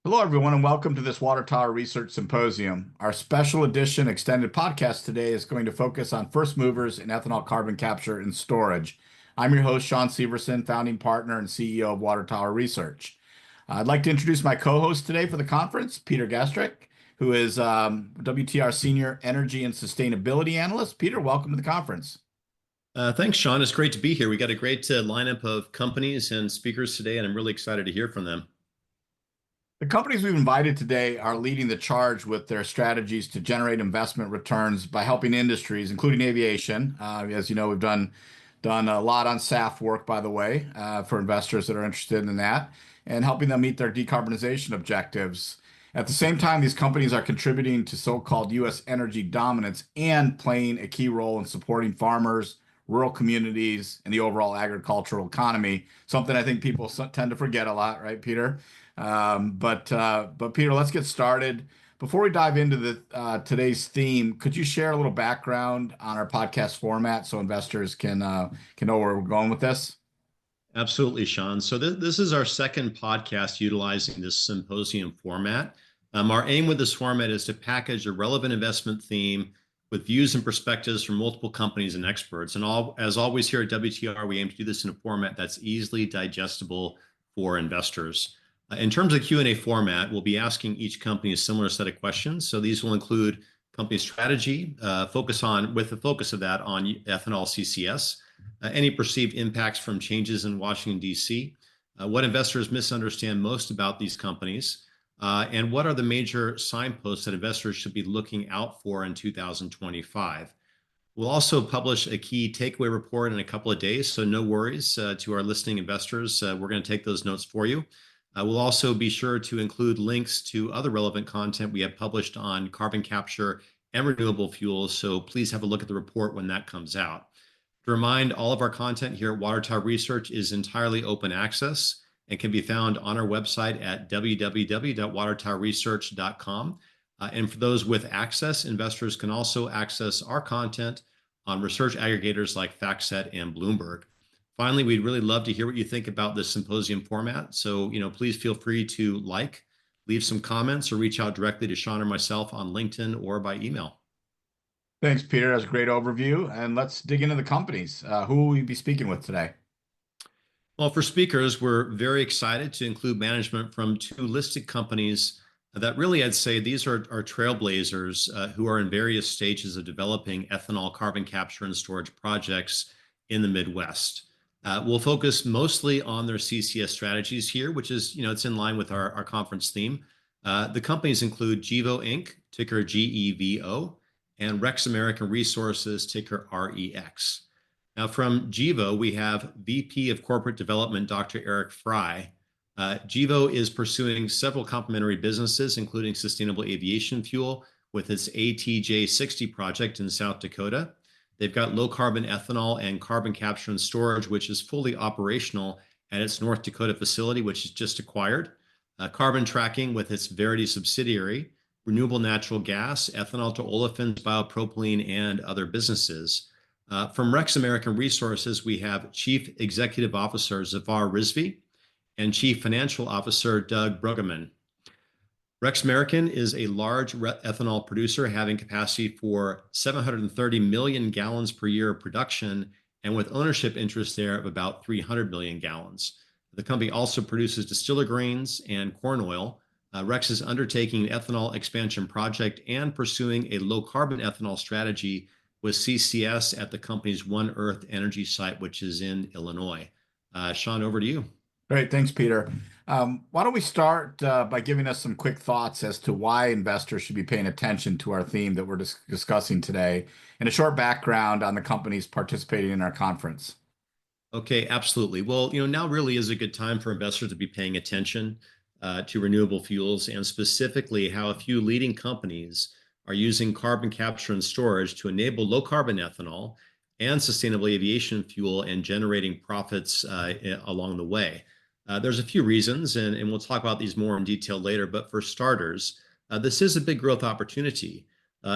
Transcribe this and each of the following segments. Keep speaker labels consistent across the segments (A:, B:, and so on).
A: Hello, everyone, and welcome to this Water Tower Research Symposium. Our special edition extended podcast today is going to focus on first movers in ethanol carbon capture and storage. I'm your host, Shawn Severson, founding partner and CEO of Water Tower Research. I'd like to introduce my co-host today for the conference, Peter Gastreich, who is WTR Senior Energy and Sustainability Analyst. Peter, welcome to the conference.
B: Thanks, Shawn. It's great to be here. We got a great lineup of companies and speakers today, and I'm really excited to hear from them.
A: The companies we've invited today are leading the charge with their strategies to generate investment returns by helping industries, including aviation. As you know, we've done a lot on SAF work, by the way, for investors that are interested in that, and helping them meet their decarbonization objectives. At the same time, these companies are contributing to so-called U.S. energy dominance and playing a key role in supporting farmers, rural communities, and the overall agricultural economy, something I think people tend to forget a lot, right, Peter? But Peter, let's get started. Before we dive into today's theme, could you share a little background on our podcast format so investors can know where we're going with this?
B: Absolutely, Shawn. So this is our second podcast utilizing this symposium format. Our aim with this format is to package a relevant investment theme with views and perspectives from multiple companies and experts. And as always here at WTR, we aim to do this in a format that's easily digestible for investors. In terms of Q&A format, we'll be asking each company a similar set of questions. So these will include company strategy, with the focus of that on ethanol CCS, any perceived impacts from changes in Washington, D.C., what investors misunderstand most about these companies, and what are the major signposts that investors should be looking out for in 2025. We'll also publish a key takeaway report in a couple of days, so no worries to our listening investors. We're going to take those notes for you. We'll also be sure to include links to other relevant content we have published on carbon capture and renewable fuels, so please have a look at the report when that comes out. To remind, all of our content here at Water Tower Research is entirely open access and can be found on our website at www.watertowerresearch.com. And for those with access, investors can also access our content on research aggregators like FactSet and Bloomberg. Finally, we'd really love to hear what you think about this symposium format. So, please feel free to leave some comments, or reach out directly to Shawn or myself on LinkedIn or by email.
A: Thanks, Peter. That's a great overview. And let's dig into the companies. Who will we be speaking with today?
B: Well, for speakers, we're very excited to include management from two listed companies that really, I'd say, these are trailblazers who are in various stages of developing ethanol carbon capture and storage projects in the Midwest. We'll focus mostly on their CCS strategies here, which is, it's in line with our conference theme. The companies include Gevo Inc., ticker GEVO, and Rex American Resources, ticker REX. Now, from Gevo, we have VP of Corporate Development, Dr. Eric Fry. Gevo is pursuing several complementary businesses, including sustainable aviation fuel with its ATJ-60 project in South Dakota. They've got low carbon ethanol and carbon capture and storage, which is fully operational at its North Dakota facility, which is just acquired. Carbon tracking with its Verity subsidiary, renewable natural gas, ethanol to olefins, biopropylene, and other businesses. From Rex American Resources, we have Chief Executive Officer Zafar Rizvi and Chief Financial Officer Doug Brueggemann. Rex American is a large ethanol producer having capacity for 730 million gallons per year of production, and with ownership interest there of about 300 million gallons. The company also produces distiller grains and corn oil. Rex is undertaking an ethanol expansion project and pursuing a low carbon ethanol strategy with CCS at the company's One Earth Energy site, which is in Illinois. Shawn, over to you.
A: Great. Thanks, Peter. Why don't we start by giving us some quick thoughts as to why investors should be paying attention to our theme that we're discussing today, and a short background on the companies participating in our conference.
B: Okay, absolutely. Well, now really is a good time for investors to be paying attention to renewable fuels, and specifically how a few leading companies are using carbon capture and storage to enable low carbon ethanol and sustainable aviation fuel, and generating profits along the way. There's a few reasons, and we'll talk about these more in detail later. But for starters, this is a big growth opportunity.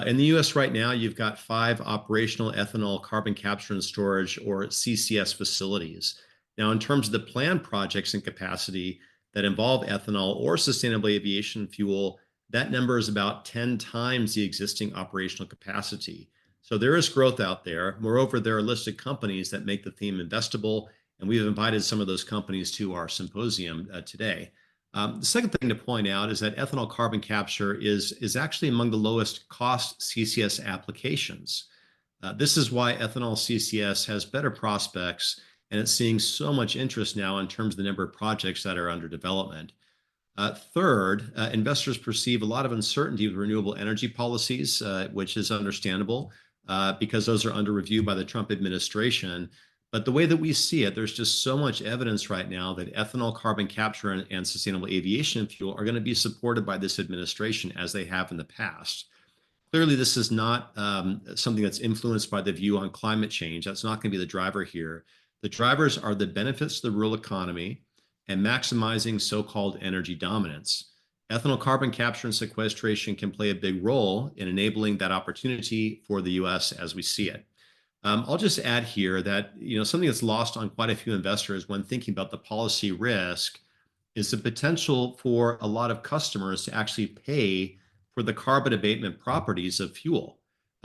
B: In the US right now, you've got 5 operational ethanol carbon capture and storage, or CCS, facilities. Now, in terms of the planned projects and capacity, that involve ethanol or sustainable aviation fuel, that number is about 10 times the existing operational capacity. So there is growth out there. Moreover, there are listed companies that make the theme investable, and we've invited some of those companies to our symposium today. The second thing to point out is that ethanol carbon capture is actually among the lowest cost CCS applications. This is why ethanol CCS has better prospects, and it's seeing so much interest now in terms of the number of projects that are under development. Third, investors perceive a lot of uncertainty with renewable energy policies, which is understandable because those are under review by the Trump administration. But the way that we see it, there's just so much evidence right now that ethanol carbon capture and sustainable aviation fuel are going to be supported by this administration as they have in the past. Clearly, this is not something that's influenced by the view on climate change. That's not going to be the driver here. The drivers are the benefits to the rural economy and maximizing so-called energy dominance. Ethanol carbon capture and sequestration can play a big role in enabling that opportunity for the U.S. as we see it. I'll just add here that something that's lost on quite a few investors when thinking about the policy risk is the potential for a lot of customers to actually pay for the carbon abatement properties of fuel.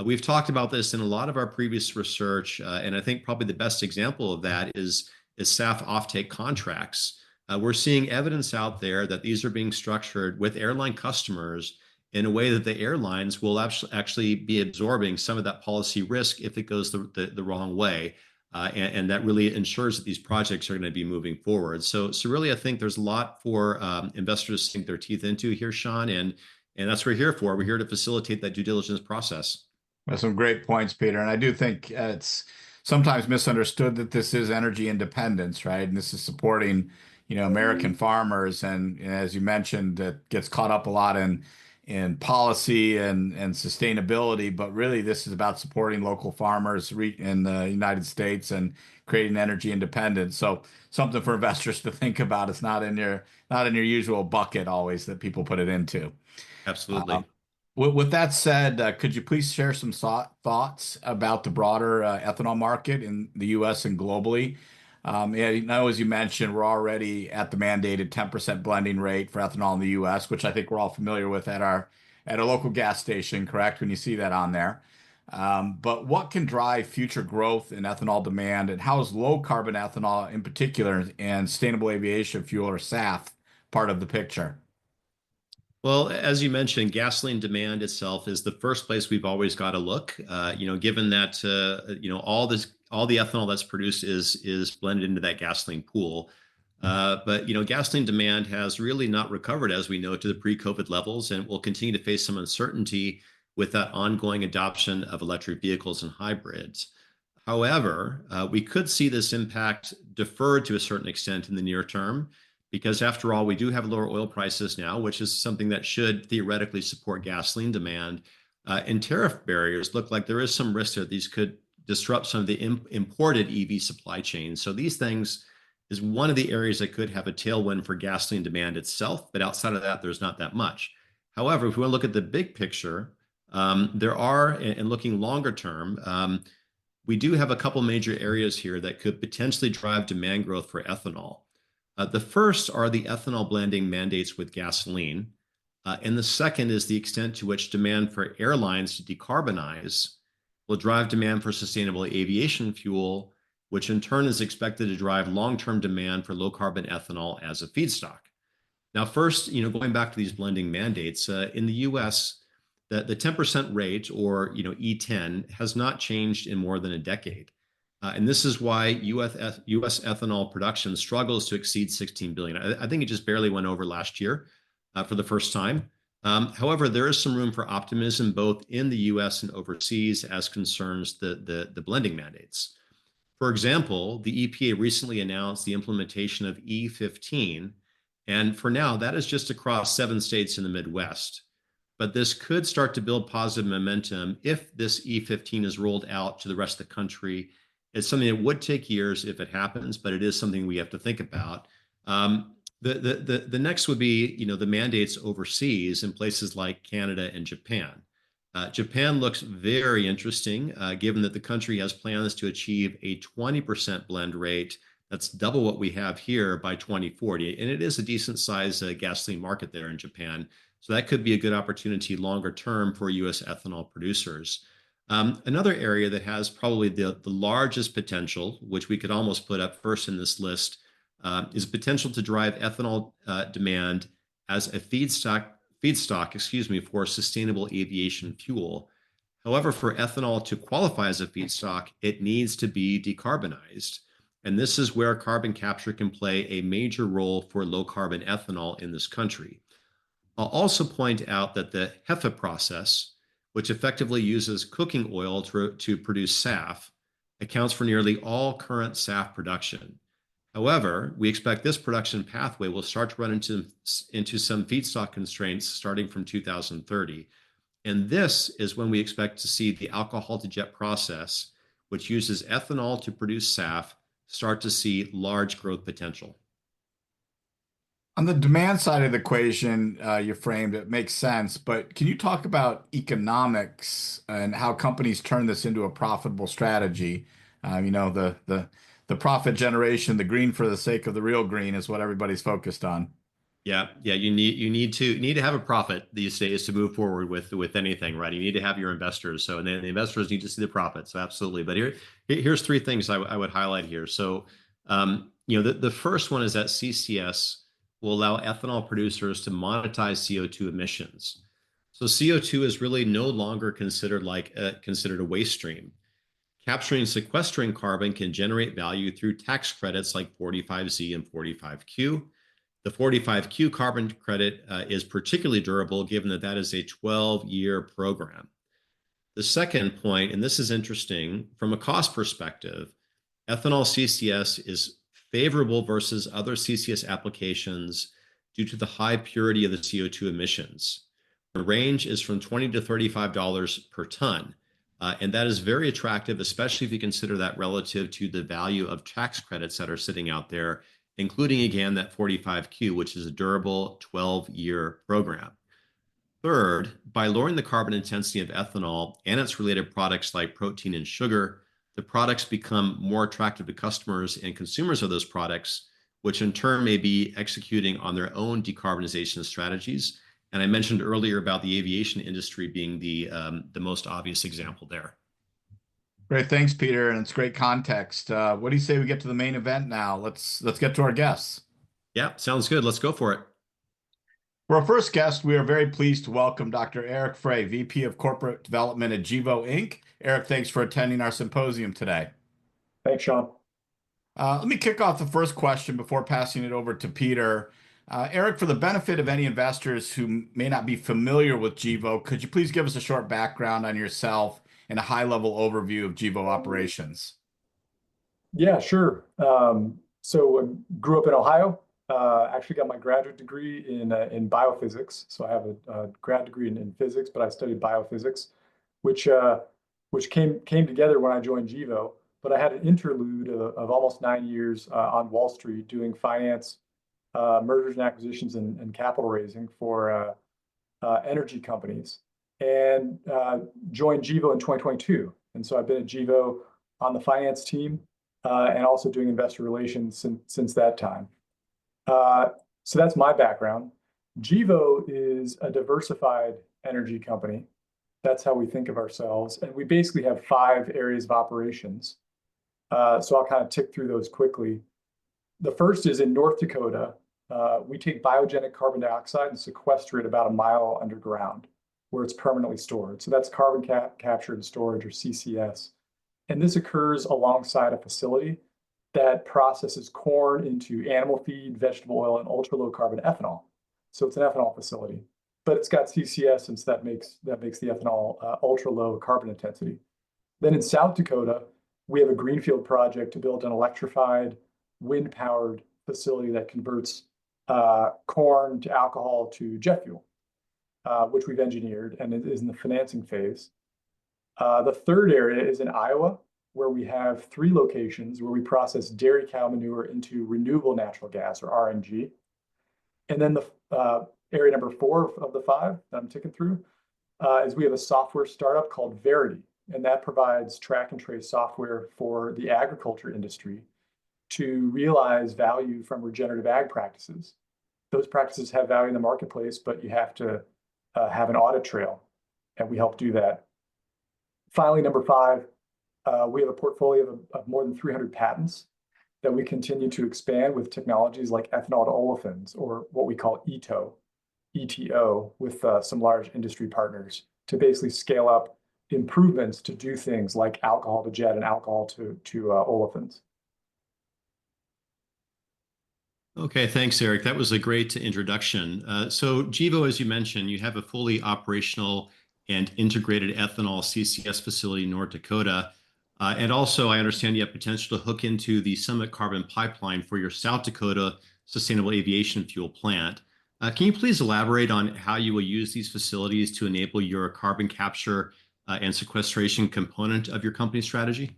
B: We've talked about this in a lot of our previous research, and I think probably the best example of that is SAF offtake contracts. We're seeing evidence out there that these are being structured with airline customers in a way that the airlines will actually be absorbing some of that policy risk if it goes the wrong way. And that really ensures that these projects are going to be moving forward. So really, I think there's a lot for investors to sink their teeth into here, Shawn, and that's what we're here for. We're here to facilitate that due diligence process.
A: That's some great points, Peter. And I do think it's sometimes misunderstood that this is energy independence, right? And this is supporting, American farmers. And as you mentioned, that gets caught up a lot in policy and sustainability. But really, this is about supporting local farmers in the United States and creating energy independence. So something for investors to think about. It's not in your usual bucket always that people put it into.
B: Absolutely.
A: With that said, could you please share some thoughts about the broader ethanol market in the U.S. and globally? Yeah, as you mentioned, we're already at the mandated 10% blending rate for ethanol in the U.S., which I think we're all familiar with at our local gas station, correct? When you see that on there. But what can drive future growth in ethanol demand, and how is low carbon ethanol in particular and sustainable aviation fuel or SAF part of the picture?
B: Well, as you mentioned, gasoline demand itself is the first place we've always got to look. Given that all the ethanol that's produced is blended into that gasoline pool, but gasoline demand has really not recovered, as we know, to the pre-COVID levels, and will continue to face some uncertainty with that ongoing adoption of electric vehicles and hybrids. However, we could see this impact deferred to a certain extent in the near term, because after all, we do have lower oil prices now, which is something that should theoretically support gasoline demand. And tariff barriers look like there is some risk that these could disrupt some of the imported EV supply chains. So these things is one of the areas that could have a tailwind for gasoline demand itself, but outside of that, there's not that much. However, if we want to look at the big picture, there are, and looking longer term, we do have a couple major areas here that could potentially drive demand growth for ethanol. The first are the ethanol blending mandates with gasoline. And the second is the extent to which demand for airlines to decarbonize will drive demand for sustainable aviation fuel, which in turn is expected to drive long-term demand for low-carbon ethanol as a feedstock. Now, first, going back to these blending mandates, in the U.S., the 10% rate, or E10, has not changed in more than a decade. And this is why U.S. ethanol production struggles to exceed 16 billion. I think it just barely went over last year for the first time. However, there is some room for optimism both in the U.S. and overseas as concerns the blending mandates. For example, the EPA recently announced the implementation of E15, and for now, that is just across 7 states in the Midwest. But this could start to build positive momentum if this E15 is rolled out to the rest of the country. It's something that would take years if it happens, but it is something we have to think about. The next would be, the mandates overseas in places like Canada and Japan. Japan looks very interesting, given that the country has plans to achieve a 20% blend rate That's double what we have here by 2040. And it is a decent size gasoline market there in Japan. So that could be a good opportunity longer term for US ethanol producers. Another area that has probably the largest potential, which we could almost put up first in this list, is potential to drive ethanol demand as a feedstock, for sustainable aviation fuel. However, for ethanol to qualify as a feedstock, it needs to be decarbonized. And this is where carbon capture can play a major role for low carbon ethanol in this country. I'll also point out that the HEFA process, which effectively uses cooking oil to produce SAF, accounts for nearly all current SAF production. However, we expect this production pathway will start to run into some feedstock constraints starting from 2030. And this is when we expect to see the alcohol to jet process, which uses ethanol to produce SAF, start to see large growth potential.
A: On the demand side of the equation, you framed it makes sense, but can you talk about economics and how companies turn this into a profitable strategy? The profit generation, the green for the sake of the real green is what everybody's focused on.
B: Yeah, you need to have a profit these days to move forward with anything, right? You need to have your investors. So and then the investors need to see the profit. So absolutely. But here's three things I would highlight here. So the first one is that CCS will allow ethanol producers to monetize CO2 emissions. So CO2 is really no longer considered a waste stream. Capturing and sequestering carbon can generate value through tax credits like 45Z and 45Q. The 45Q carbon credit is particularly durable given that that is a 12-year program. The second point, and this is interesting, from a cost perspective, ethanol CCS is favorable versus other CCS applications due to the high purity of the CO2 emissions. The range is from $20 to $35 per ton. And that is very attractive, especially if you consider that relative to the value of tax credits that are sitting out there, including, again, that 45Q, which is a durable 12-year program. Third, by lowering the carbon intensity of ethanol and its related products like protein and sugar, the products become more attractive to customers and consumers of those products, which in turn may be executing on their own decarbonization strategies. And I mentioned earlier about the aviation industry being the most obvious example there.
A: Great, thanks, Peter, and it's great context. What do you say we get to the main event now? Let's get to our guests.
B: Yeah, sounds good. Let's go for it.
A: For our first guest, we are very pleased to welcome Dr. Eric Frey, VP of Corporate Development at Gevo Inc. Eric, thanks for attending our symposium today.
C: Thanks, Shawn.
A: Let me kick off the first question before passing it over to Peter. Eric, for the benefit of any investors who may not be familiar with Gevo, could you please give us a short background on yourself and a high-level overview of Gevo operations?
C: Yeah, sure. So I grew up in Ohio. Actually got my graduate degree in biophysics. So I have a grad degree in physics, but I studied biophysics, which came together when I joined Gevo. But I had an interlude of almost 9 years on Wall Street doing finance, mergers and acquisitions, and capital raising for energy companies, and joined Gevo in 2022. And so I've been at Gevo on the finance team and also doing investor relations since that time. So that's my background. Gevo is a diversified energy company. That's how we think of ourselves. And we basically have 5 areas of operations. So I'll kind of tick through those quickly. The first is in North Dakota. We take biogenic carbon dioxide and sequester it about a mile underground where it's permanently stored. So that's carbon capture and storage, or CCS. And this occurs alongside a facility that processes corn into animal feed, vegetable oil, and ultra-low carbon ethanol. So it's an ethanol facility, but it's got CCS since that makes the ethanol ultra-low carbon intensity. Then in South Dakota, we have a greenfield project to build an electrified, wind-powered facility that converts corn to alcohol to jet fuel, which we've engineered and is in the financing phase. The third area is in Iowa, where we have 3 locations where we process dairy cow manure into renewable natural gas, or RNG. And then the area number 4 of the 5 that I'm ticking through is we have a software startup called Verity, and that provides track and trace software for the agriculture industry to realize value from regenerative ag practices. Those practices have value in the marketplace, but you have to have an audit trail, and we help do that. Finally, number 5, we have a portfolio of more than 300 patents that we continue to expand with technologies like ethanol to olefins, or what we call ETO, with some large industry partners to basically scale up improvements to do things like alcohol to jet and alcohol to olefins.
B: Okay, thanks, Eric. That was a great introduction. So Gevo, as you mentioned, you have a fully operational and integrated ethanol CCS facility in North Dakota. And also, I understand you have potential to hook into the Summit Carbon Pipeline for your South Dakota Sustainable Aviation Fuel plant. Can you please elaborate on how you will use these facilities to enable your carbon capture and sequestration component of your company strategy?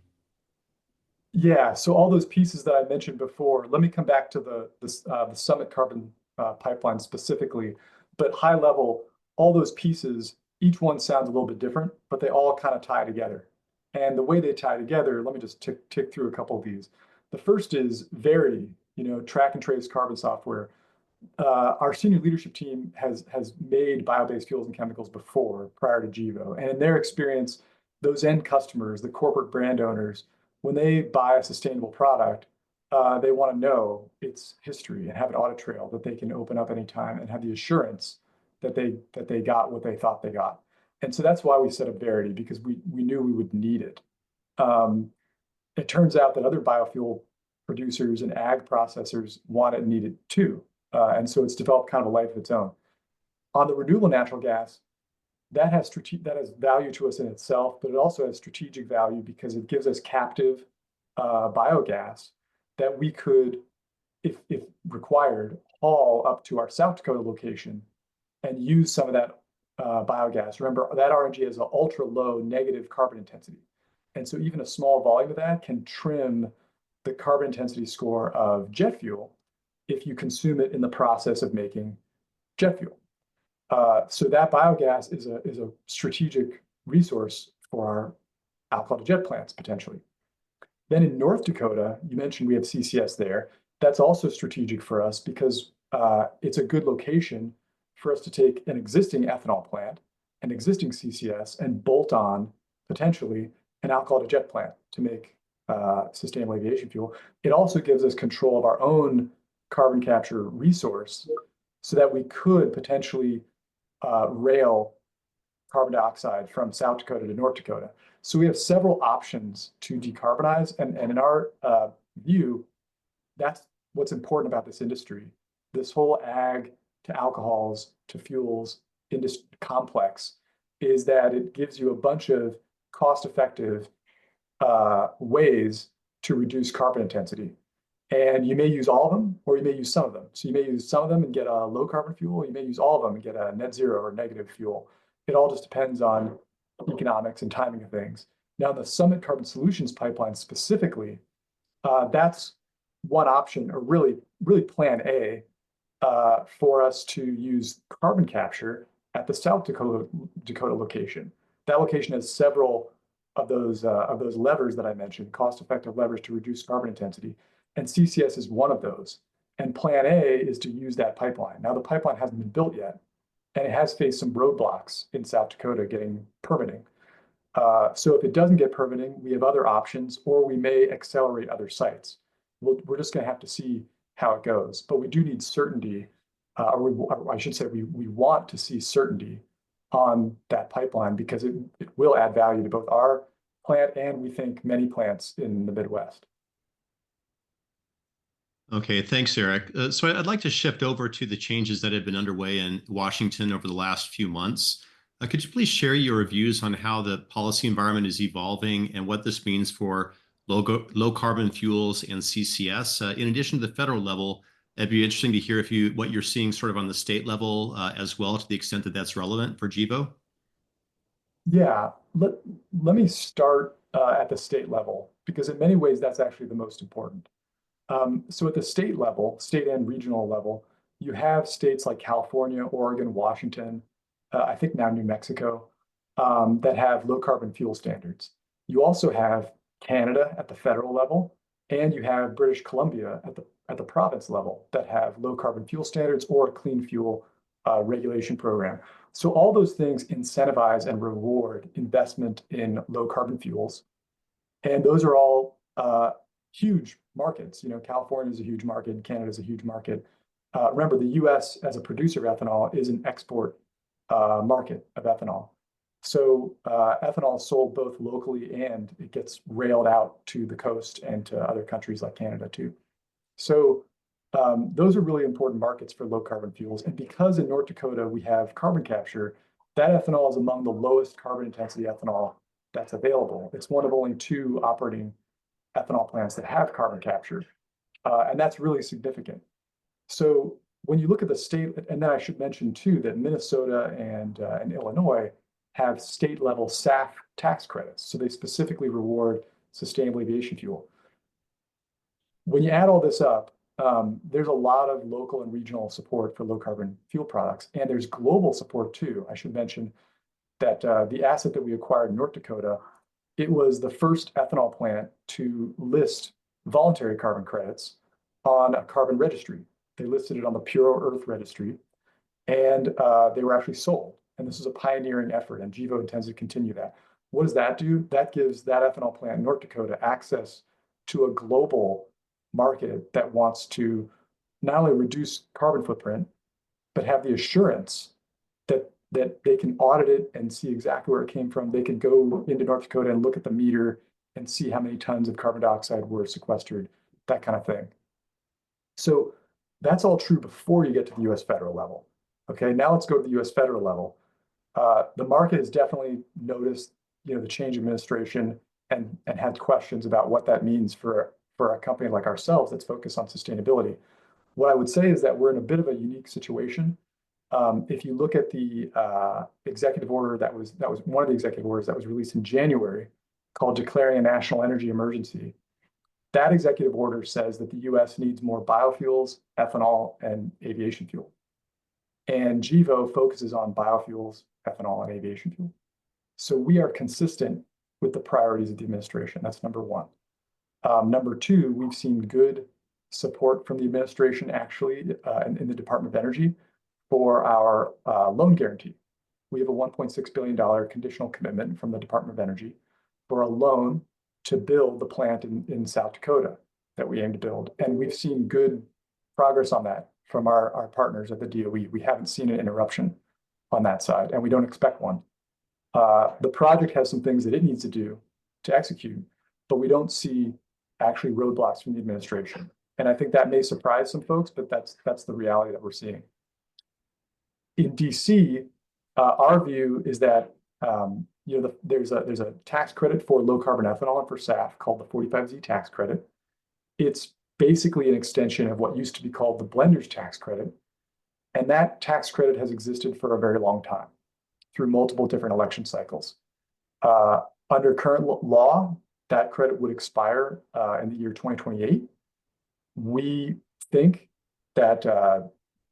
C: Yeah, so all those pieces that I mentioned before, let me come back to the Summit Carbon Pipeline specifically. But high level, all those pieces, each one sounds a little bit different, but they all kind of tie together. And the way they tie together, let me just tick through a couple of these. The first is Verity, track and trace carbon software. Our senior leadership team has made bio-based fuels and chemicals before, prior to Gevo. And in their experience, those end customers, the corporate brand owners, when they buy a sustainable product, they want to know its history and have an audit trail that they can open up anytime and have the assurance that they got what they thought they got. And so that's why we set up Verity, because we knew we would need it. It turns out that other biofuel producers and ag processors want it and need it too. And so it's developed kind of a life of its own. On the renewable natural gas, that has value to us in itself, but it also has strategic value because it gives us captive biogas that we could, if required, haul up to our South Dakota location and use some of that biogas. Remember, that RNG has an ultra low negative carbon intensity. And so even a small volume of that can trim the carbon intensity score of jet fuel if you consume it in the process of making jet fuel. So that biogas is a strategic resource for our alcohol to jet plants, potentially. Then in North Dakota, you mentioned we have CCS there. That's also strategic for us because it's a good location for us to take an existing ethanol plant, an existing CCS, and bolt on, potentially, an alcohol to jet plant to make sustainable aviation fuel. It also gives us control of our own carbon capture resource so that we could potentially rail carbon dioxide from South Dakota to North Dakota. So we have several options to decarbonize. And in our view, that's what's important about this industry. This whole ag to alcohols to fuels industry complex is that it gives you a bunch of cost-effective ways to reduce carbon intensity. And you may use all of them, or you may use some of them. So you may use some of them and get a low carbon fuel. You may use all of them and get a net zero or negative fuel. It all just depends on economics and timing of things. Now, the Summit Carbon Solutions pipeline specifically, that's one option, or really plan A, for us to use carbon capture at the South Dakota location. That location has several of those levers that I mentioned, cost-effective levers to reduce carbon intensity. And CCS is one of those. And plan A is to use that pipeline. Now, the pipeline hasn't been built yet, and it has faced some roadblocks in South Dakota getting permitting. So if it doesn't get permitting, we have other options, or we may accelerate other sites. We're just going to have to see how it goes. But we do need certainty, or I should say we want to see certainty on that pipeline because it will add value to both our plant and, we think, many plants in the Midwest.
B: Okay, thanks, Eric. So I'd like to shift over to the changes that have been underway in Washington over the last few months. Could you please share your views on how the policy environment is evolving and what this means for low carbon fuels and CCS? In addition to the federal level, it'd be interesting to hear what you're seeing sort of on the state level as well, to the extent that that's relevant for Gevo.
C: Yeah, let me start at the state level, because in many ways that's actually the most important. So at the state level, state and regional level, you have states like California, Oregon, Washington, I think now New Mexico, that have low carbon fuel standards. You also have Canada at the federal level, and you have British Columbia at the province level that have low carbon fuel standards or a clean fuel regulation program. So all those things incentivize and reward investment in low carbon fuels. And those are all huge markets. California is a huge market, Canada is a huge market. Remember, the US as a producer of ethanol is an export market of ethanol. So ethanol is sold both locally and it gets railed out to the coast and to other countries like Canada too. So those are really important markets for low carbon fuels. And because in North Dakota we have carbon capture, that ethanol is among the lowest carbon intensity ethanol that's available. It's one of only 2 operating ethanol plants that have carbon capture. And that's really significant. So when you look at the state, and then I should mention too that Minnesota and Illinois have state level SAF tax credits. So they specifically reward sustainable aviation fuel. When you add all this up, there's a lot of local and regional support for low carbon fuel products. And there's global support too. I should mention that the asset that we acquired in North Dakota, it was the first ethanol plant to list voluntary carbon credits on a carbon registry. They listed it on the Pure Earth registry, and they were actually sold. And this is a pioneering effort, and Gevo intends to continue that. What does that do? That gives that ethanol plant in North Dakota access to a global market that wants to not only reduce carbon footprint, but have the assurance that they can audit it and see exactly where it came from. They can go into North Dakota and look at the meter and see how many tons of carbon dioxide were sequestered, that kind of thing. So that's all true before you get to the US federal level. Okay, now let's go to the US federal level. The market has definitely noticed the change in administration and had questions about what that means for a company like ourselves that's focused on sustainability. What I would say is that we're in a bit of a unique situation. If you look at the executive order that was one of the executive orders that was released in January called Declaring a National Energy Emergency, that executive order says that the US needs more biofuels, ethanol, and aviation fuel. And Gevo focuses on biofuels, ethanol, and aviation fuel. So we are consistent with the priorities of the administration. That's number one. Number two, we've seen good support from the administration actually in the Department of Energy for our loan guarantee. We have a $1.6 billion conditional commitment from the Department of Energy for a loan to build the plant in South Dakota that we aim to build. And we've seen good progress on that from our partners at the DOE. We haven't seen an interruption on that side, and we don't expect one. The project has some things that it needs to do to execute, but we don't see actually roadblocks from the administration. And I think that may surprise some folks, but that's the reality that we're seeing. In DC, our view is that there's a tax credit for low carbon ethanol and for SAF called the 45Z tax credit. It's basically an extension of what used to be called the blender's tax credit. And that tax credit has existed for a very long time through multiple different election cycles. Under current law, that credit would expire in the year 2028. We think that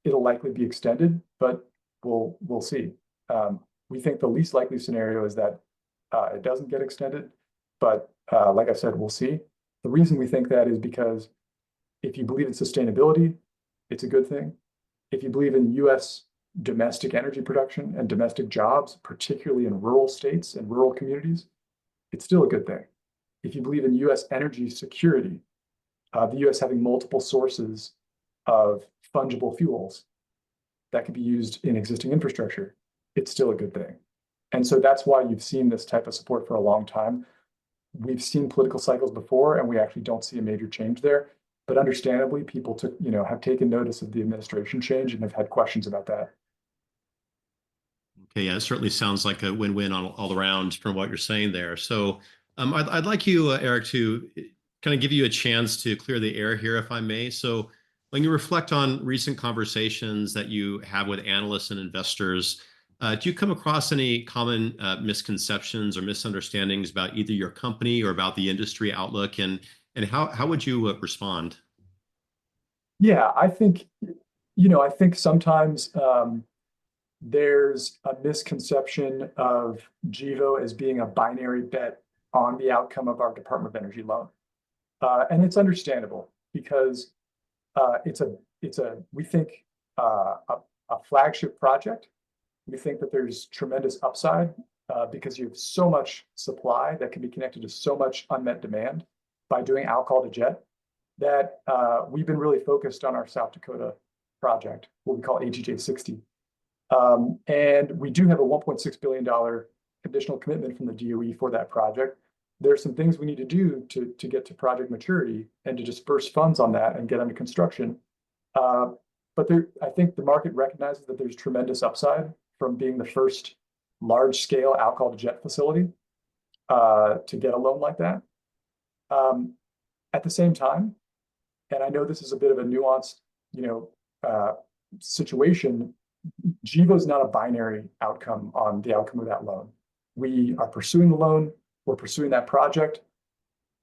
C: it'll likely be extended, but we'll see. We think the least likely scenario is that it doesn't get extended, but like I said, we'll see. The reason we think that is because if you believe in sustainability, it's a good thing. If you believe in US domestic energy production and domestic jobs, particularly in rural states and rural communities, it's still a good thing. If you believe in US energy security, the US having multiple sources of fungible fuels that can be used in existing infrastructure, it's still a good thing. And so that's why you've seen this type of support for a long time. We've seen political cycles before, and we actually don't see a major change there. But understandably, people have taken notice of the administration change and have had questions about that.
B: Okay, yeah, it certainly sounds like a win-win all around from what you're saying there. So I'd like you, Eric, to kind of give you a chance to clear the air here, if I may. So when you reflect on recent conversations that you have with analysts and investors, do you come across any common misconceptions or misunderstandings about either your company or about the industry outlook, and how would you respond?
C: Yeah, I think sometimes there's a misconception of Gevo as being a binary bet on the outcome of our Department of Energy loan. And it's understandable because it's a we think a flagship project. We think that there's tremendous upside because you have so much supply that can be connected to so much unmet demand by doing alcohol to jet that we've been really focused on our South Dakota project, what we call ATJ 60. And we do have a $1.6 billion conditional commitment from the DOE for that project. There's some things we need to do to get to project maturity and to disperse funds on that and get under construction. But I think the market recognizes that there's tremendous upside from being the first large-scale alcohol to jet facility to get a loan like that. At the same time, and I know this is a bit of a nuanced, situation. Gevo is not a binary outcome on the outcome of that loan. We are pursuing the loan. We're pursuing that project.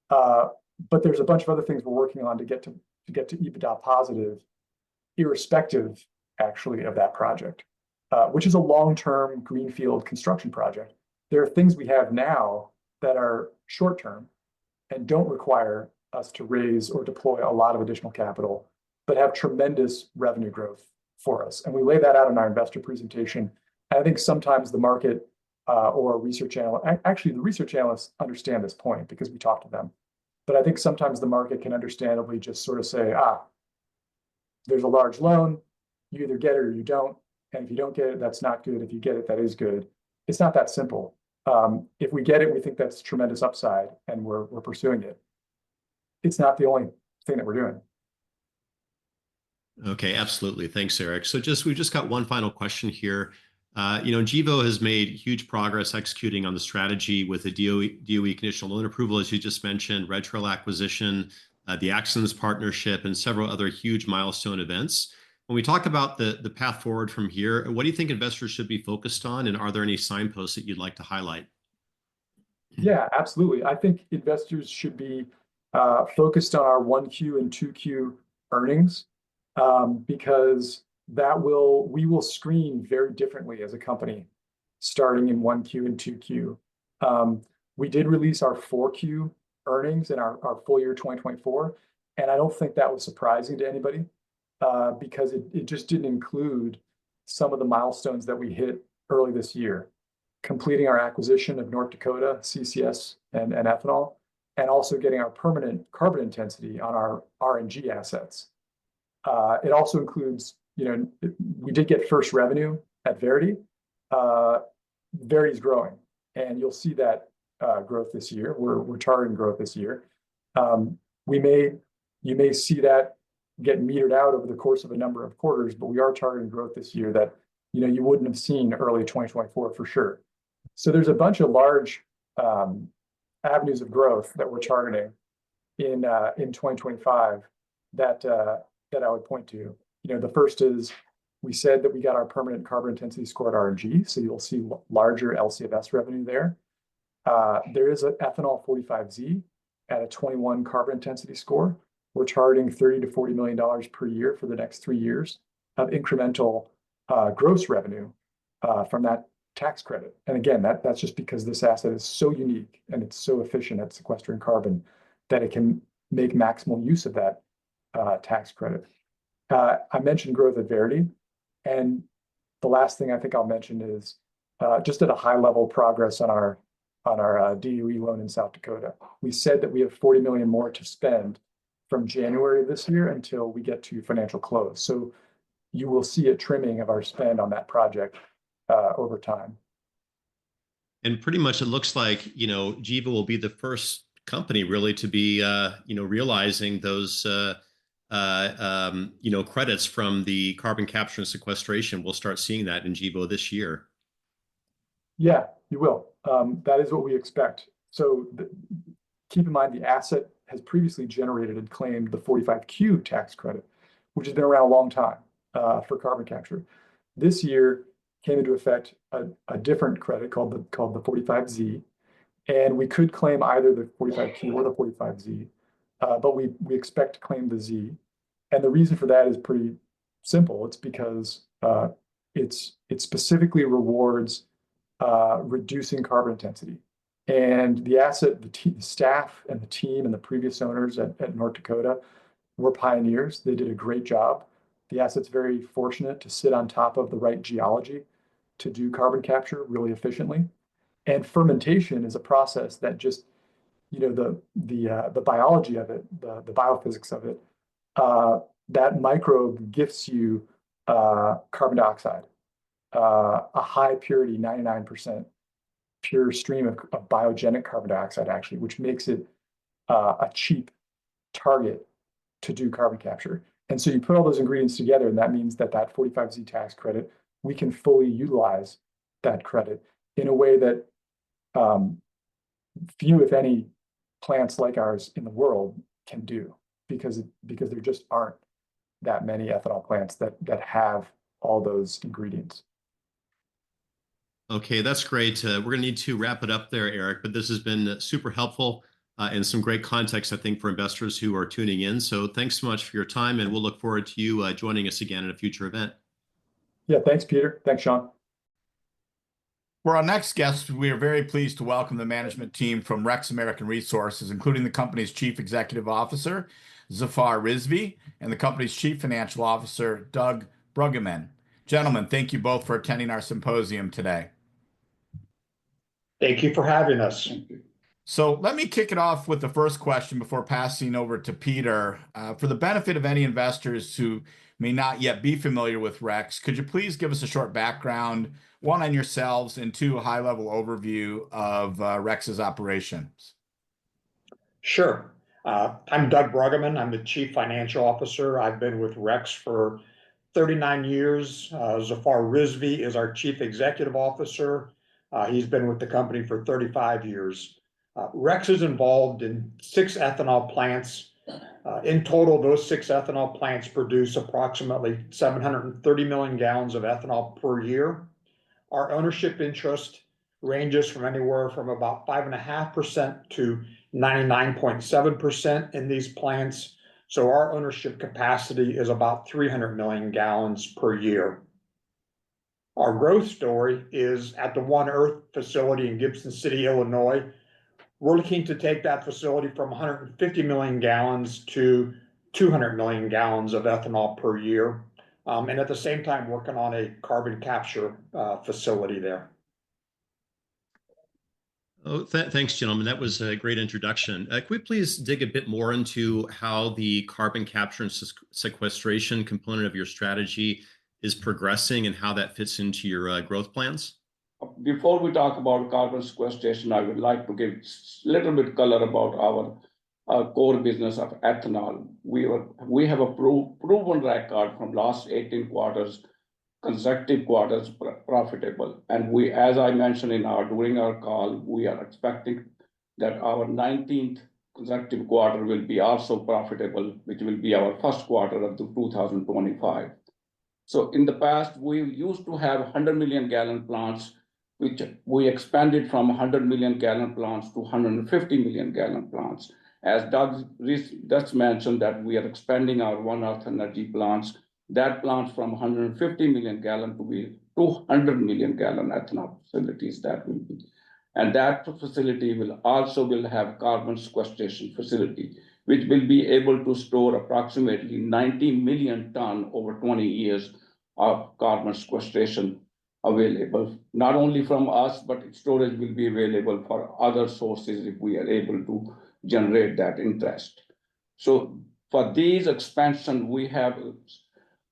C: But there's a bunch of other things we're working on to get to EBITDA positive, irrespective, actually, of that project, which is a long-term greenfield construction project. There are things we have now that are short-term and don't require us to raise or deploy a lot of additional capital, but have tremendous revenue growth for us. And we lay that out in our investor presentation. And I think sometimes the market or research analyst, actually the research analysts understand this point because we talk to them. But I think sometimes the market can understandably just sort of say, there's a large loan, you either get it or you don't. And if you don't get it, that's not good. If you get it, that is good. It's not that simple. If we get it, we think that's tremendous upside and we're pursuing it. It's not the only thing that we're doing.
B: Okay, absolutely. Thanks, Eric. So we've just got one final question here. Gevo has made huge progress executing on the strategy with the DOE conditional loan approval, as you just mentioned, Red Trail acquisition, the Axens partnership, and several other huge milestone events. When we talk about the path forward from here, what do you think investors should be focused on, and are there any signposts that you'd like to highlight?
C: Yeah, absolutely. I think investors should be focused on our 1Q and 2Q earnings because we will screen very differently as a company starting in 1Q and 2Q. We did release our 4Q earnings in our full year 2024, and I don't think that was surprising to anybody because it just didn't include some of the milestones that we hit early this year, completing our acquisition of North Dakota, CCS, and ethanol, and also getting our permanent carbon intensity on our RNG assets. It also includes, we did get first revenue at Verity. Verity is growing, and you'll see that growth this year. We're targeting growth this year. You may see that get metered out over the course of a number of quarters, but we are targeting growth this year that you wouldn't have seen early 2024 for sure. So there's a bunch of large avenues of growth that we're targeting in 2025 that I would point to. The first is we said that we got our permanent carbon intensity score at RNG, so you'll see larger LCFS revenue there. There is an ethanol 45Z at a 21 carbon intensity score. We're targeting $30 to $40 million per year for the next 3 years of incremental gross revenue from that tax credit. And again, that's just because this asset is so unique and it's so efficient at sequestering carbon that it can make maximal use of that tax credit. I mentioned growth at Verity, and the last thing I think I'll mention is just at a high level progress on our DOE loan in South Dakota. We said that we have $40 million more to spend from January of this year until we get to financial close. So you will see a trimming of our spend on that project over time.
B: And pretty much it looks like, Gevo will be the first company really to be, realizing those, credits from the carbon capture and sequestration. We'll start seeing that in Gevo this year.
C: Yeah, you will. That is what we expect. So keep in mind the asset has previously generated and claimed the 45Q tax credit, which has been around a long time for carbon capture. This year came into effect a different credit called the 45Z, and we could claim either the 45Q or the 45Z, but we expect to claim the Z. And the reason for that is pretty simple. It's because it specifically rewards reducing carbon intensity. And the asset, the staff and the team and the previous owners at North Dakota were pioneers. They did a great job. The asset's very fortunate to sit on top of the right geology to do carbon capture really efficiently. And fermentation is a process that just, the biology of it, the biophysics of it, that microbe gifts you carbon dioxide, a high purity, 99% pure stream of biogenic carbon dioxide, actually, which makes it a cheap target to do carbon capture. And so you put all those ingredients together, and that means that 45Z tax credit, we can fully utilize that credit in a way that few, if any, plants like ours in the world can do, because there just aren't that many ethanol plants that have all those ingredients.
B: Okay, that's great. We're going to need to wrap it up there, Eric, but this has been super helpful and some great context, I think, for investors who are tuning in. So thanks so much for your time, and we'll look forward to you joining us again at a future event.
C: Yeah, thanks, Peter. Thanks, Shawn.
A: For our next guest, we are very pleased to welcome the management team from Rex American Resources, including the company's Chief Executive Officer, Zafar Rizvi, and the company's Chief Financial Officer, Doug Bruggeman. Gentlemen, thank you both for attending our symposium today.
D: Thank you for having us.
A: So let me kick it off with the first question before passing over to Peter. For the benefit of any investors who may not yet be familiar with Rex, could you please give us a short background, one on yourselves, and two, a high-level overview of Rex's operations?
D: Sure. I'm Doug Bruggeman. I'm the Chief Financial Officer. I've been with Rex for 39 years. Zafar Rizvi is our Chief Executive Officer. He's been with the company for 35 years. Rex is involved in 6 ethanol plants. In total, those 6 ethanol plants produce approximately 730 million gallons of ethanol per year. Our ownership interest ranges from anywhere from about 5.5% to 99.7% in these plants. So our ownership capacity is about 300 million gallons per year. Our growth story is at the One Earth facility in Gibson City, Illinois. We're looking to take that facility from 150 million gallons to 200 million gallons of ethanol per year. And at the same time, working on a carbon capture facility there.
B: Oh, thanks, gentlemen. That was a great introduction. Could we please dig a bit more into how the carbon capture and sequestration component of your strategy is progressing and how that fits into your growth plans?
E: Before we talk about carbon sequestration, I would like to give a little bit color about our core business of ethanol. We have a proven record from last 18 quarters, consecutive quarters profitable. And we, as I mentioned during our call, we are expecting that our 19th consecutive quarter will be also profitable, which will be our first quarter of the 2025. So in the past, we used to have 100 million gallon plants, which we expanded from 100 million gallon plants to 150 million gallon plants. As Doug just mentioned, that we are expanding our One Earth Energy plants, that plants from 150 million gallon to be 200 million gallon ethanol facilities that will be. And that facility will also have carbon sequestration facility, which will be able to store approximately 90 million ton over 20 years of carbon sequestration available, not only from us, but storage will be available for other sources if we are able to generate that interest. So for these expansion, we have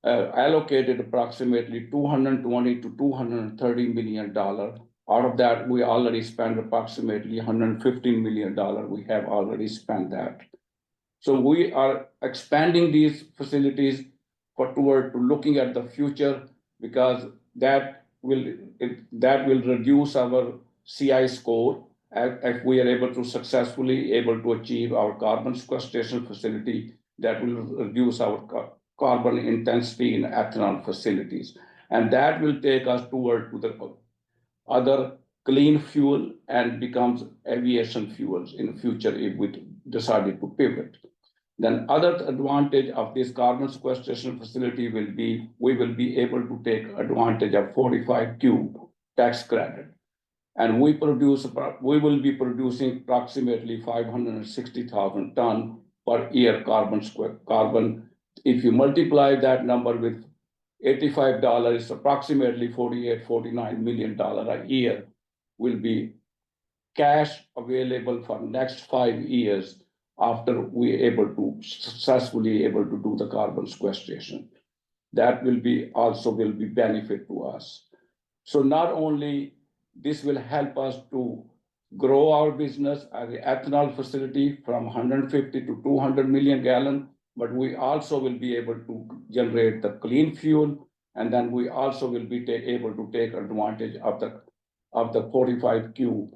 E: allocated approximately $220 to $230 million. Out of that, we already spent approximately $115 million. We have already spent that. So we are expanding these facilities toward looking at the future, because that will reduce our CI score if we are able to successfully achieve our carbon sequestration facility. That will reduce our carbon intensity in ethanol facilities, and that will take us toward the other clean fuel and becomes aviation fuels in the future if we decided to pivot. Then other advantage of this carbon sequestration facility will be we will be able to take advantage of 45Q tax credit. And we will be producing approximately 560,000 ton per year carbon. If you multiply that number with $85, it's approximately $48-49 million a year will be cash available for next 5 years after we successfully able to do the carbon sequestration. That will be benefit to us. So not only this will help us to grow our business at the ethanol facility from 150 to 200 million gallon, but we also will be able to generate the clean fuel, and then we also will be able to take advantage of the 45Q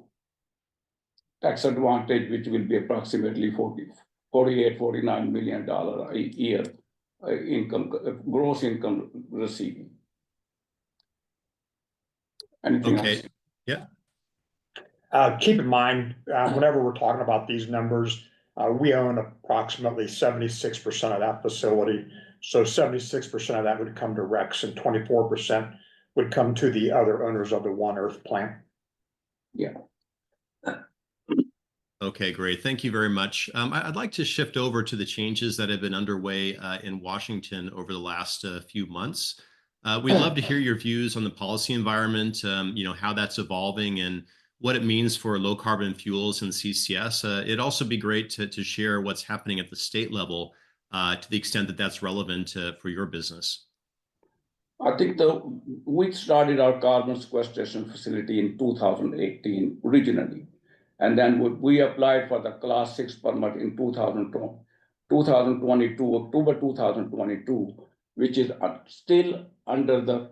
E: tax advantage, which will be approximately $48-49 million a year gross income receiving. Anything else?
B: Yeah.
D: Keep in mind, whenever we're talking about these numbers, we own approximately 76% of that facility. So 76% of that would come to Rex, and 24% would come to the other owners of the One Earth plant.
E: Yeah.
B: Okay, great. Thank you very much. I'd like to shift over to the changes that have been underway in Washington over the last few months. We'd love to hear your views on the policy environment, how that's evolving and what it means for low carbon fuels and CCS. It'd also be great to share what's happening at the state level to the extent that that's relevant for your business.
E: I think we started our carbon sequestration facility in 2018 originally. And then we applied for the Class 6 permit in 2022, October 2022, which is still under the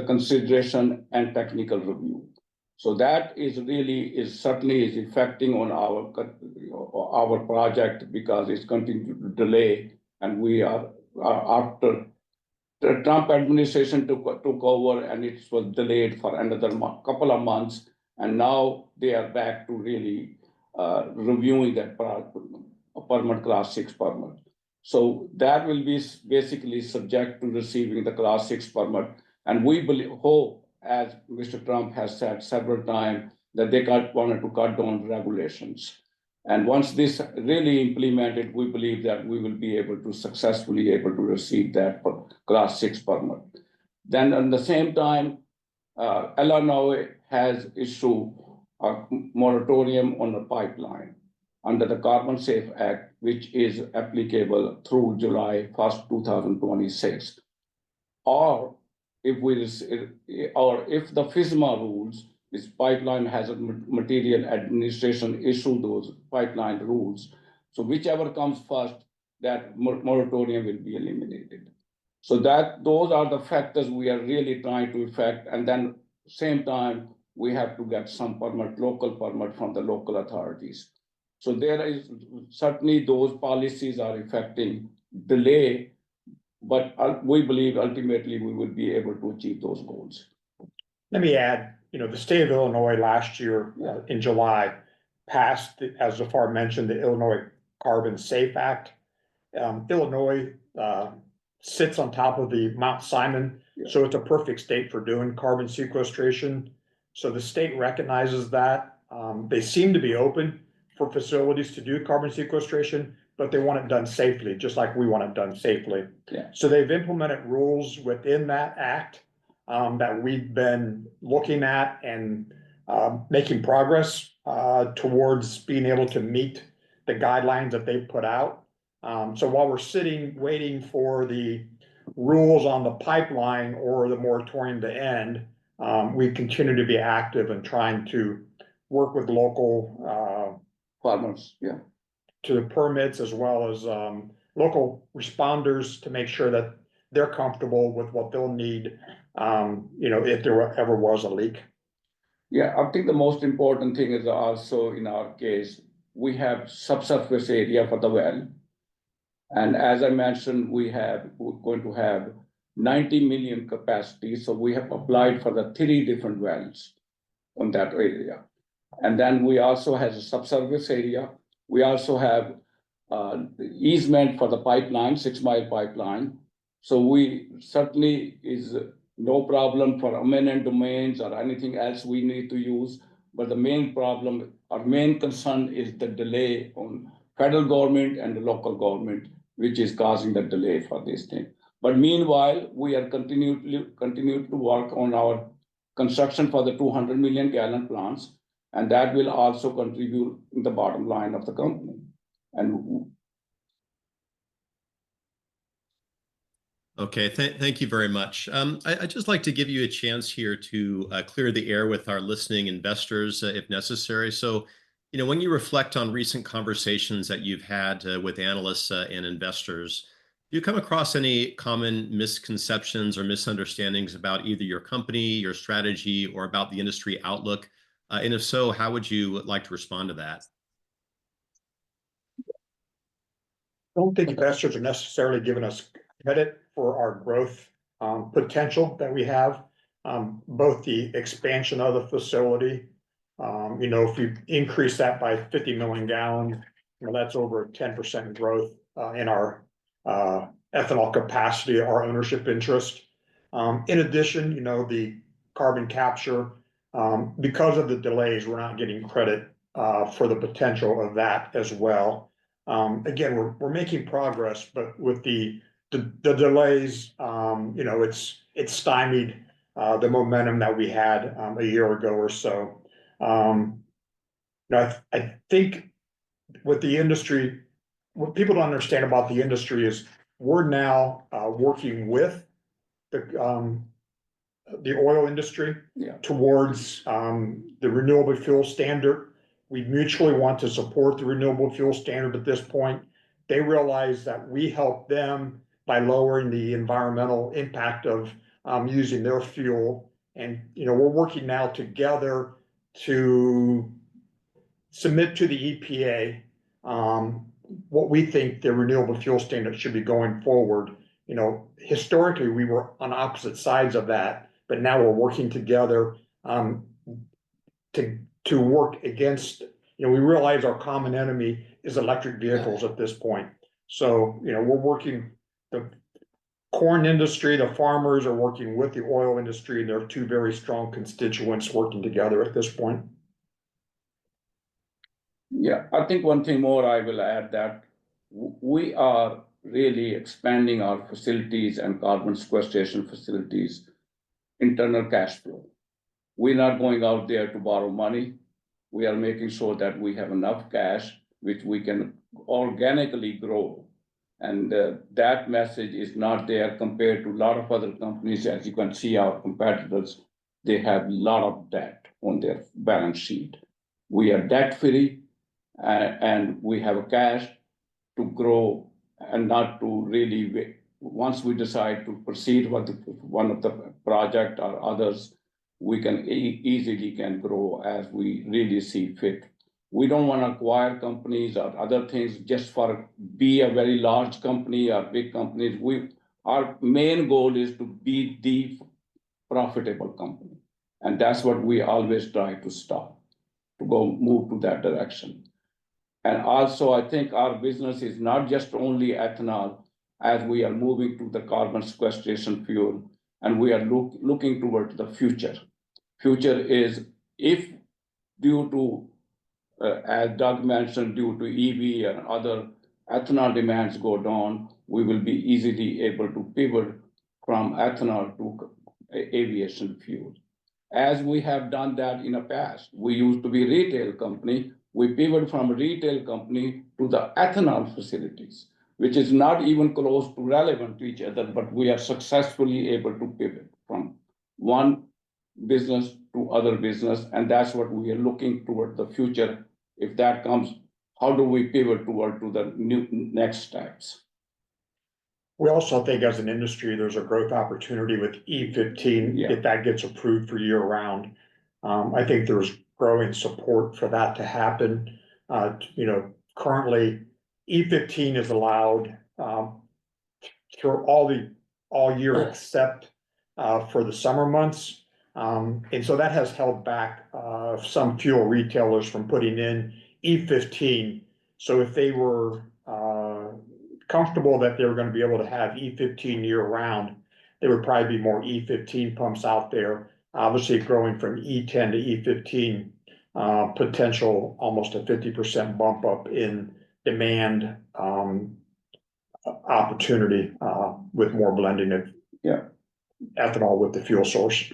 E: consideration and technical review. So that certainly affecting on our project because it's continued to delay, and we are after the Trump administration took over, and it was delayed for another couple of months. And now they are back to really reviewing that permit, Class 6 permit. So that will be basically subject to receiving the Class 6 permit. And we hope, as Mr. Trump has said several times, that they wanted to cut down regulations. And once this really implemented, we believe that we will be able to successfully receive that Class 6 permit. Then at the same time, Illinois has issued a moratorium on the pipeline under the Carbon Safe Act, which is applicable through July 1st, 2026. Or if the FSMA rules, this pipeline hazard material administration issue those pipeline rules. So whichever comes first, that moratorium will be eliminated. So those are the factors we are really trying to affect. And then same time, we have to get some local permit from the local authorities. So there is certainly those policies are affecting delay, but we believe ultimately we will be able to achieve those goals.
D: Let me add, the state of Illinois last year in July passed, as Zafar mentioned, the Illinois Carbon Safe Act. Illinois sits on top of the Mount Simon, so it's a perfect state for doing carbon sequestration. So the state recognizes that. They seem to be open for facilities to do carbon sequestration, but they want it done safely, just like we want it done safely.
E: Yeah.
D: So they've implemented rules within that act that we've been looking at and making progress towards being able to meet the guidelines that they've put out. So while we're sitting waiting for the rules on the pipeline or the moratorium to end, we continue to be active in trying to work with local
E: farmers,
D: to the permits, as well as local responders to make sure that they're comfortable with what they'll need, if there ever was a leak.
E: Yeah, I think the most important thing is also in our case, we have subsurface area for the well. And as I mentioned, we're going to have 90 million capacity. So we have applied for the 3 different wells on that area. And then we also have a subsurface area. We also have easement for the pipeline, 6-mile pipeline. So we certainly no problem for eminent domains or anything else we need to use. But the main problem, our main concern is the delay on federal government and the local government, which is causing the delay for this thing. But meanwhile, we are continue to work on our construction for the 200 million gallon plants, and that will also contribute in the bottom line of the company. And
B: Okay, thank you very much. I'd just like to give you a chance here to clear the air with our listening investors if necessary. So, when you reflect on recent conversations that you've had with analysts and investors, do you come across any common misconceptions or misunderstandings about either your company, your strategy, or about the industry outlook? And if so, how would you like to respond to that?
D: I don't think investors are necessarily giving us credit for our growth potential that we have, both the expansion of the facility. If you increase that by 50 million gallons, that's over 10% growth in our ethanol capacity, our ownership interest. In addition, the carbon capture, because of the delays, we're not getting credit for the potential of that as well. Again, we're making progress, but with the delays, it's stymied the momentum that we had a year ago or so. I think with the industry, what people don't understand about the industry is we're now working with the oil industry towards the renewable fuel standard. We mutually want to support the renewable fuel standard at this point. They realize that we help them by lowering the environmental impact of using their fuel. And, we're working now together to submit to the EPA what we think the renewable fuel standard should be going forward. Historically, we were on opposite sides of that, but now we're working together to work against, we realize our common enemy is electric vehicles at this point. So, we're working, the corn industry, the farmers are working with the oil industry. They're two very strong constituents working together at this point.
E: Yeah, I think one thing more I will add that we are really expanding our facilities and carbon sequestration facilities, internal cash flow. We're not going out there to borrow money. We are making sure that we have enough cash, which we can organically grow. And that message is not there compared to a lot of other companies. As you can see, our competitors, they have a lot of debt on their balance sheet. We are debt-free, and we have a cash to grow and not to really wait. Once we decide to proceed with one of the project or others, we can easily grow as we really see fit. We don't want to acquire companies or other things just for be a very large company or big companies. Our main goal is to be the profitable company. And that's what we always try to start, to move to that direction. And also, I think our business is not just only ethanol, as we are moving to the carbon sequestration fuel, and we are looking towards the future. Future is if due to, as Doug mentioned, due to EV and other ethanol demands go down, we will be easily able to pivot from ethanol to aviation fuel. As we have done that in the past, we used to be a retail company. We pivoted from a retail company to the ethanol facilities, which is not even close to relevant to each other, but we are successfully able to pivot from one business to other business. And that's what we are looking toward the future. If that comes, how do we pivot toward to the next steps?
D: We also think as an industry, there's a growth opportunity with E15 if that gets approved for year round. I think there's growing support for that to happen. Currently E15 is allowed for all year except for the summer months. And so that has held back some fuel retailers from putting in E15. So if they were comfortable that they were going to be able to have E15 year round, there would probably be more E15 pumps out there. Obviously, growing from E10 to E15, potential almost a 50% bump up in demand opportunity with more blending of ethanol with the fuel source.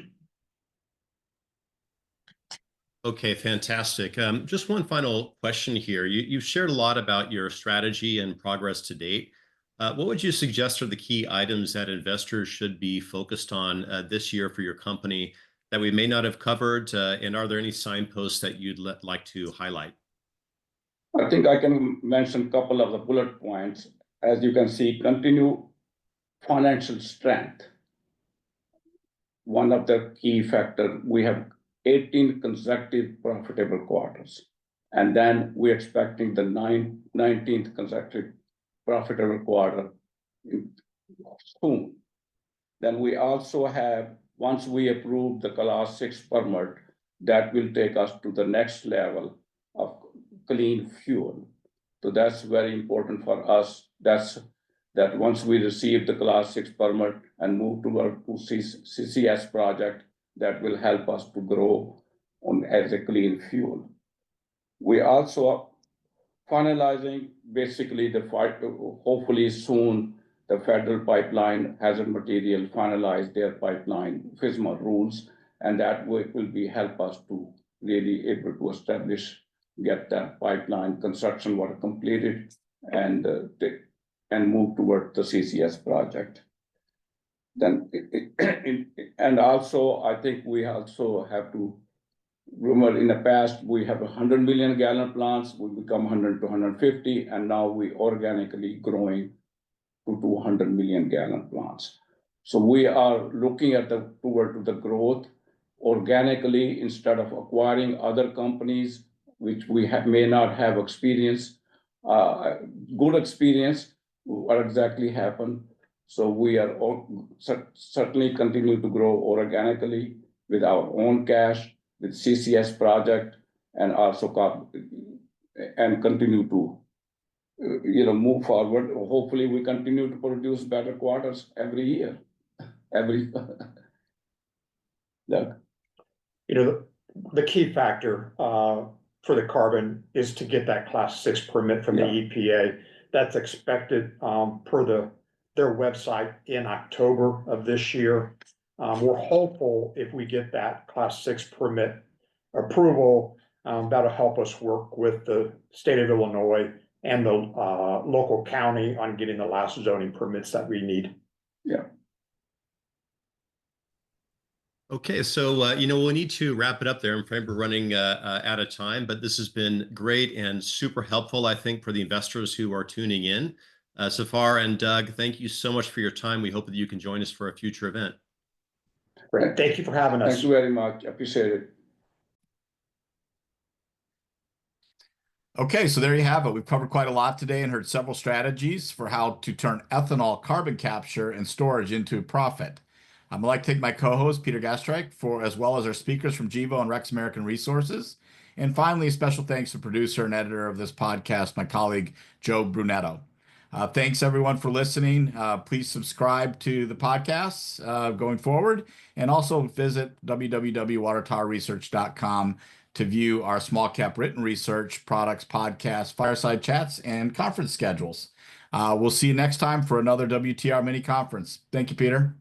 B: Okay, fantastic. Just one final question here. You've shared a lot about your strategy and progress to date. What would you suggest are the key items that investors should be focused on this year for your company that we may not have covered? And are there any signposts that you'd like to highlight?
E: I think I can mention a couple of the bullet points. As you can see, continue financial strength. One of the key factors, we have 18 consecutive profitable quarters. And then we're expecting the 19th consecutive profitable quarter soon. Then we also have, once we approve the Class 6 permit, that will take us to the next level of clean fuel. So that's very important for us. That once we receive the Class 6 permit and move toward CCS project, that will help us to grow as a clean fuel. We also are finalizing basically hopefully soon, the federal pipeline hazard material finalize their pipeline FSMA rules, and that will help us to really able to establish, get that pipeline construction work completed and move toward the CCS project. Then, and also, I think we also have to remember in the past, we have 100 million gallon plants, we become 100 to 150, and now we organically growing to 200 million gallon plants. So we are looking at toward the growth organically instead of acquiring other companies, which we may not have experience, good experience, what exactly happened. So we are certainly continue to grow organically with our own cash, with CCS project, and also and continue to move forward. Hopefully, we continue to produce better quarters every year.
D: The key factor for the carbon is to get that Class 6 permit from the EPA. That's expected per their website in October of this year. We're hopeful if we get that Class 6 permit approval, that'll help us work with the state of Illinois and the local county on getting the last zoning permits that we need. Yeah.
B: Okay, so we need to wrap it up there. I'm afraid we're running out of time, but this has been great and super helpful, I think, for the investors who are tuning in so far. And Doug, thank you so much for your time. We hope that you can join us for a future event.
D: Great. Thank you for having us.
E: Thank you very much. Appreciate it.
A: Okay, so there you have it. We've covered quite a lot today and heard several strategies for how to turn ethanol carbon capture and storage into profit. I'd like to thank my co-host, Peter Gastreich, as well as our speakers from Gevo and Rex American Resources. And finally, a special thanks to producer and editor of this podcast, my colleague, Joe Brunetto. Thanks, everyone, for listening. Please subscribe to the podcasts going forward, and also visit www.watertowerresearch.com to view our small cap written research, products, podcasts, fireside chats, and conference schedules. We'll see you next time for another WTR mini conference. Thank you, Peter.